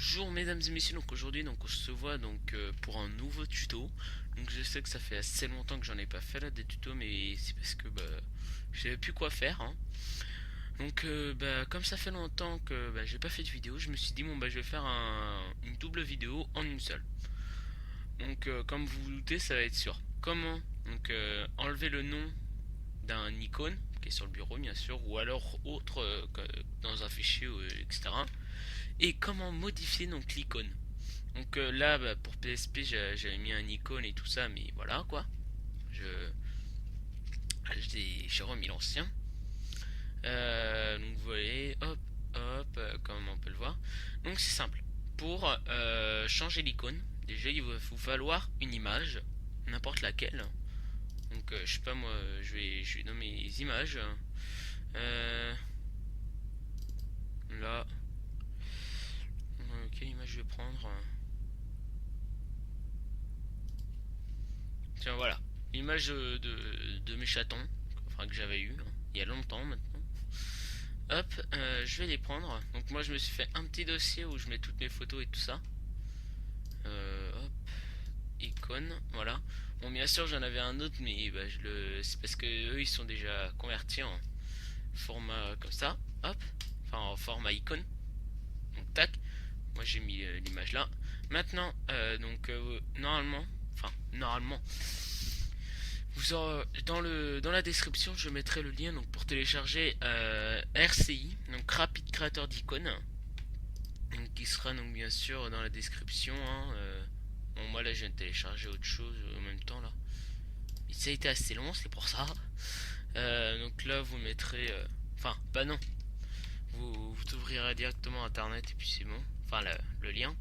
Bonjour mesdames et messieurs, donc aujourd'hui on se voit pour un nouveau tuto. Donc je sais que ça fait assez longtemps que j'en ai pas fait là des tutos, mais c'est parce que je savais plus quoi faire, hein. Comme ça fait longtemps que j'ai pas fait de vidéo, je me suis dit je vais faire une double vidéo en une seule. Comme vous vous doutez, ça va être sur comment enlever le nom d'un icône qui est sur le bureau bien sûr, ou alors autre dans un fichier, etc. Et comment modifier donc l'icône. Pour PSP j'avais mis un icône et tout ça, mais voilà quoi. Je j'ai remis l'ancien. Donc vous voyez, hop, hop, comme on peut le voir. Donc c'est simple. Pour changer l'icône, déjà il va vous falloir une image, n'importe laquelle. Je sais pas moi, je vais dans mes images. Euh, Là, quelle image je vais prendre? Tiens voilà, l'image de mes chatons, enfin que j'avais eu il y a longtemps maintenant. Hop, je vais les prendre. Donc moi je me suis fait un petit dossier où je mets toutes mes photos et tout ça. Hop, icône, voilà. Bon bien sûr j'en avais un autre, mais c'est parce que eux ils sont déjà convertis en format comme ça. Hop, enfin en format icône. Donc tac, moi j'ai mis l'image là. Maintenant, normalement, dans la description, je mettrai le lien pour télécharger RCI, donc Rapid Creator d'icônes, qui sera donc bien sûr dans la description, hein. Bon, moi là, je viens de télécharger autre chose en même temps là. Et ça a été assez long, c'est pour ça. Donc là, vous mettrez, enfin, bah non, vous ouvrirez directement Internet et puis c'est bon. Enfin, le lien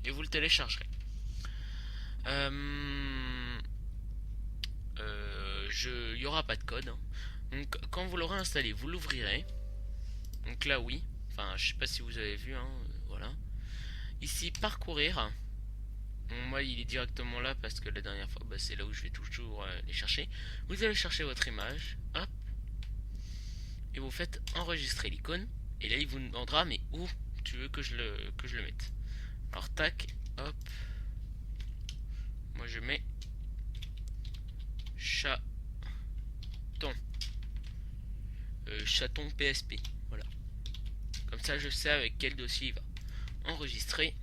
et vous le téléchargerez. Euh, il n'y aura pas de code, hein. Donc quand vous l'aurez installé, vous l'ouvrirez. Donc là oui, enfin je sais pas si vous avez vu, hein, voilà. Ici parcourir. Bon, moi il est directement là parce que la dernière fois c'est là où je vais toujours les chercher. Vous allez chercher votre image, hop, et vous faites enregistrer l'icône. Et là il vous demandera mais où tu veux que je le mette. Alors tac, hop, moi je mets chaton, chaton PSP, voilà. Comme ça je sais avec quel dossier il va. Enregistrer.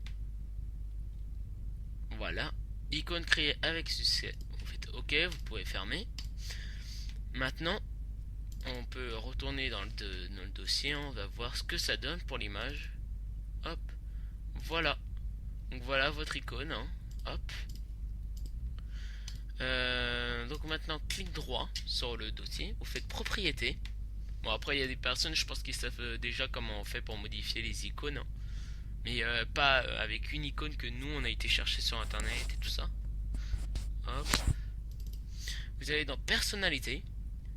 Voilà. Icône créée avec succès. Vous faites OK, vous pouvez fermer. Maintenant, on peut retourner dans le dossier. On va voir ce que ça donne pour l'image. Hop. Voilà. Donc voilà votre icône, hein. Hop. Donc maintenant, clic droit sur le dossier. Vous faites propriété. Bon, après, il y a des personnes, je pense, qui savent déjà comment on fait pour modifier les icônes, hein. Mais pas avec une icône que nous, on a été chercher sur Internet et tout ça. Hop. Vous allez dans personnalité,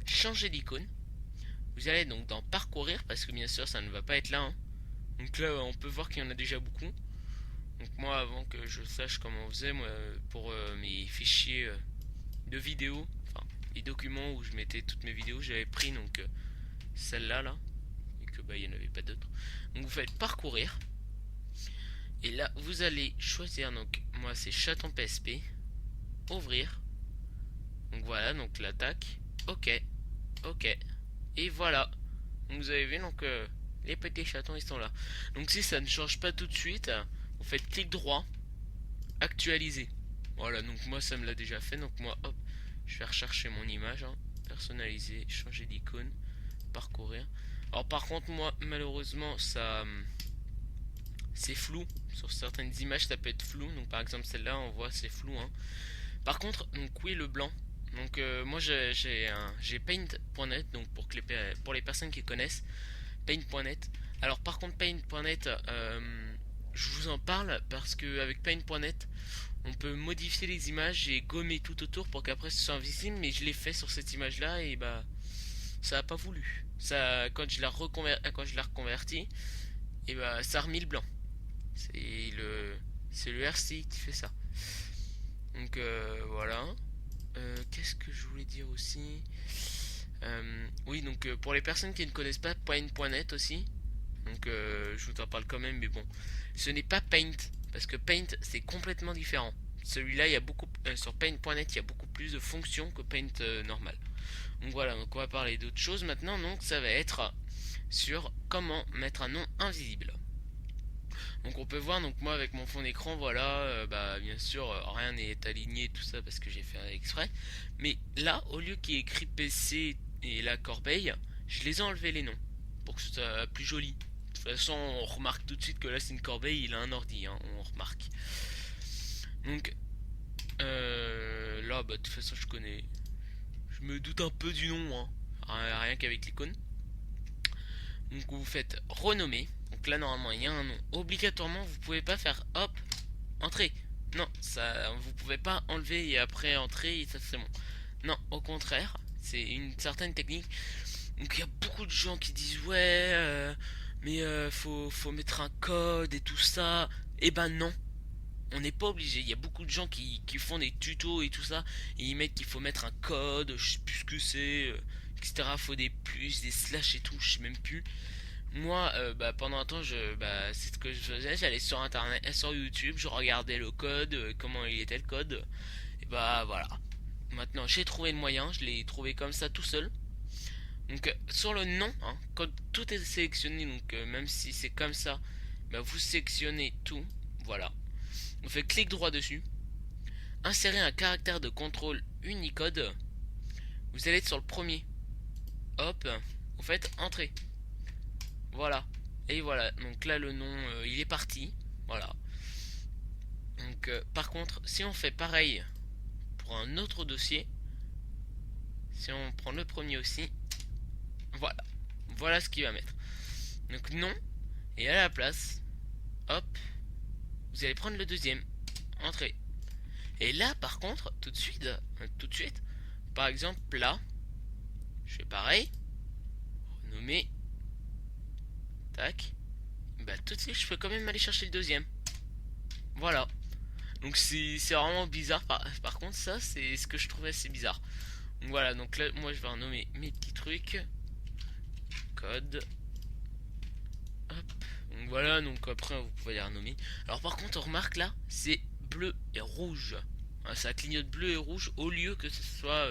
changer d'icône. Vous allez donc dans parcourir parce que bien sûr ça ne va pas être là, hein. Donc là on peut voir qu'il y en a déjà beaucoup. Donc moi avant que je sache comment on faisait moi, pour mes fichiers de vidéos, enfin les documents où je mettais toutes mes vidéos, j'avais pris celle-là là et que il n'y en avait pas d'autres. Donc vous faites parcourir et là vous allez choisir, donc moi c'est chaton PSP, ouvrir. Donc voilà, donc l'attaque, ok, ok. Et voilà. Donc vous avez vu, les petits chatons ils sont là. Donc si ça ne change pas tout de suite, vous faites clic droit, actualiser. Voilà, donc moi ça me l'a déjà fait. Donc moi hop, je vais rechercher mon image, hein. Personnaliser, changer d'icône, parcourir. Alors par contre moi malheureusement ça c'est flou. Sur certaines images ça peut être flou. Donc par exemple celle-là on voit c'est flou, hein. Par contre, donc oui le blanc. Donc moi j'ai paint.net, donc pour les personnes qui connaissent paint.net. Alors par contre paint.net, je vous en parle parce que avec paint.net on peut modifier les images et gommer tout autour pour qu'après ce soit invisible, mais je l'ai fait sur cette image là et ça a pas voulu. Ça, quand je l'ai reconverti, et ça a remis le blanc. C'est le c'est le RCI qui fait ça. Donc voilà. Qu'est-ce que je voulais dire aussi? Oui, pour les personnes qui ne connaissent pas Paint.net aussi, Donc je vous en parle quand même, mais bon. Ce n'est pas Paint, parce que Paint c'est complètement différent. Celui-là, il y a beaucoup sur Paint.net, il y a beaucoup plus de fonctions que Paint normal. Donc voilà, donc on va parler d'autre chose maintenant. Donc ça va être sur comment mettre un nom invisible. Donc on peut voir, donc moi avec mon fond d'écran, voilà, bah bien sûr rien n'est aligné tout ça parce que j'ai fait exprès. Mais là, au lieu qu'il y ait écrit PC et la corbeille, je les ai enlevés les noms pour que ce soit plus joli. De toute façon, on remarque tout de suite que là c'est une corbeille, il a un ordi, hein, on remarque. Donc là, bah de toute façon je connais, je me doute un peu du nom, hein. Rien qu'avec l'icône. Donc vous faites renommer. Donc là normalement il y a un nom. Obligatoirement vous pouvez pas faire hop, entrée. Non, ça vous pouvez pas enlever et après entrer et ça c'est bon. Non, au contraire, c'est une certaine technique. Donc il y a beaucoup de gens qui disent ouais mais faut mettre un code et tout ça. Et ben non, on n'est pas obligé. Il y a beaucoup de gens qui font des tutos et tout ça et ils mettent qu'il faut mettre un code, je sais plus ce que c'est, etc. Faut des plus, des slash et tout, je sais même plus. Moi, bah, pendant un temps, c'est ce que je faisais. J'allais sur internet, sur YouTube, je regardais le code, comment il était le code. Et bah voilà. Maintenant, j'ai trouvé le moyen. Je l'ai trouvé comme ça tout seul. Donc sur le nom, hein, quand tout est sélectionné, donc même si c'est comme ça, bah, vous sélectionnez tout. Voilà. On fait clic droit dessus. Insérer un caractère de contrôle Unicode. Vous allez être sur le premier. Hop. Vous faites entrée. Voilà. Et voilà. Donc là, le nom, il est parti. Voilà. Donc, par contre, si on fait pareil pour un autre dossier, si on prend le premier aussi, voilà. Voilà ce qu'il va mettre. Donc, nom. Et à la place, hop, vous allez prendre le deuxième. Entrée. Et là, par contre, tout de suite, par exemple, là, je fais pareil. Renommer. Tac. Bah, tout de suite, je peux quand même aller chercher le deuxième. Voilà. Donc c'est vraiment bizarre. Par contre, ça, c'est ce que je trouvais assez bizarre. Donc voilà, donc là, moi, je vais renommer mes petits trucs. Code. Hop. Donc voilà, donc après, vous pouvez les renommer. Alors par contre, on remarque là, c'est bleu et rouge. Hein, ça clignote bleu et rouge au lieu que ce soit...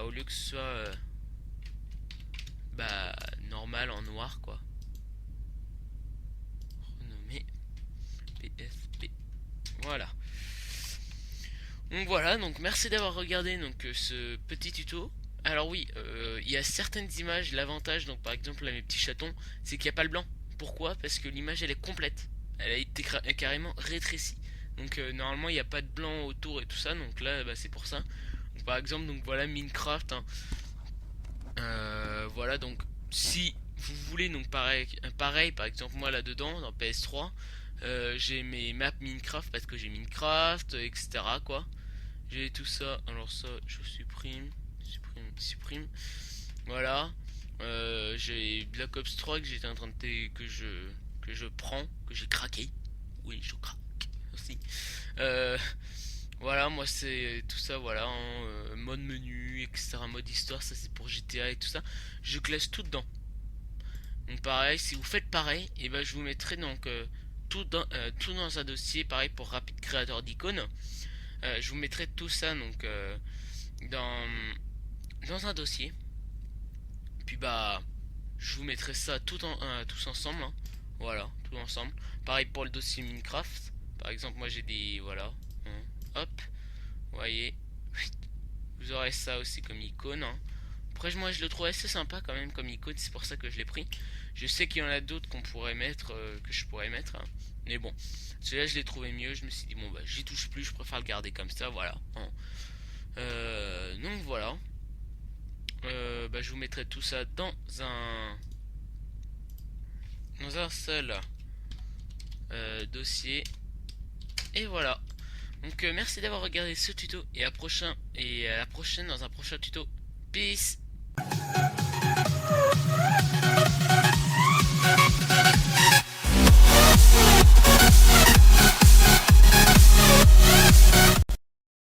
au lieu que ce soit... normal en noir, quoi. Renommer PSP. Voilà. Donc voilà, donc merci d'avoir regardé donc ce petit tuto. Alors oui, il y a certaines images, l'avantage, donc par exemple là mes petits chatons, c'est qu'il n'y a pas le blanc. Pourquoi? Parce que l'image elle est complète. Elle a été carrément rétrécie. Donc normalement il n'y a pas de blanc autour et tout ça, donc là bah, c'est pour ça. Donc, par exemple, donc voilà Minecraft, hein. Voilà, donc si vous voulez donc pareil par exemple moi là dedans dans PS3, j'ai mes maps Minecraft parce que j'ai Minecraft, etc. quoi. J'ai tout ça, alors ça je supprime. Voilà. J'ai Black Ops 3 que j'étais en train de que je prends, que j'ai craqué. Oui, je craque aussi. Euh, voilà, moi c'est tout ça, voilà, hein, mode menu, etc. Mode histoire, ça c'est pour GTA et tout ça. Je classe tout dedans. Donc pareil, si vous faites pareil, et ben je vous mettrai donc tout dans un dossier, pareil pour Rapid Créateur d'icônes. Je vous mettrai tout ça donc dans, dans un dossier. Puis bah je vous mettrai ça tous ensemble, hein. Voilà, tout ensemble. Pareil pour le dossier Minecraft. Par exemple, moi j'ai des voilà, hein. Hop, vous voyez, vous aurez ça aussi comme icône, hein. Après moi je le trouve assez sympa quand même comme icône, c'est pour ça que je l'ai pris. Je sais qu'il y en a d'autres qu'on pourrait mettre, que je pourrais mettre, hein. Mais bon, celui-là je l'ai trouvé mieux, je me suis dit bon bah j'y touche plus, je préfère le garder comme ça, voilà, hein. Donc voilà. Bah, je vous mettrai tout ça dans un seul dossier. Et voilà. Donc merci d'avoir regardé ce tuto et à la prochaine dans un prochain tuto. Peace.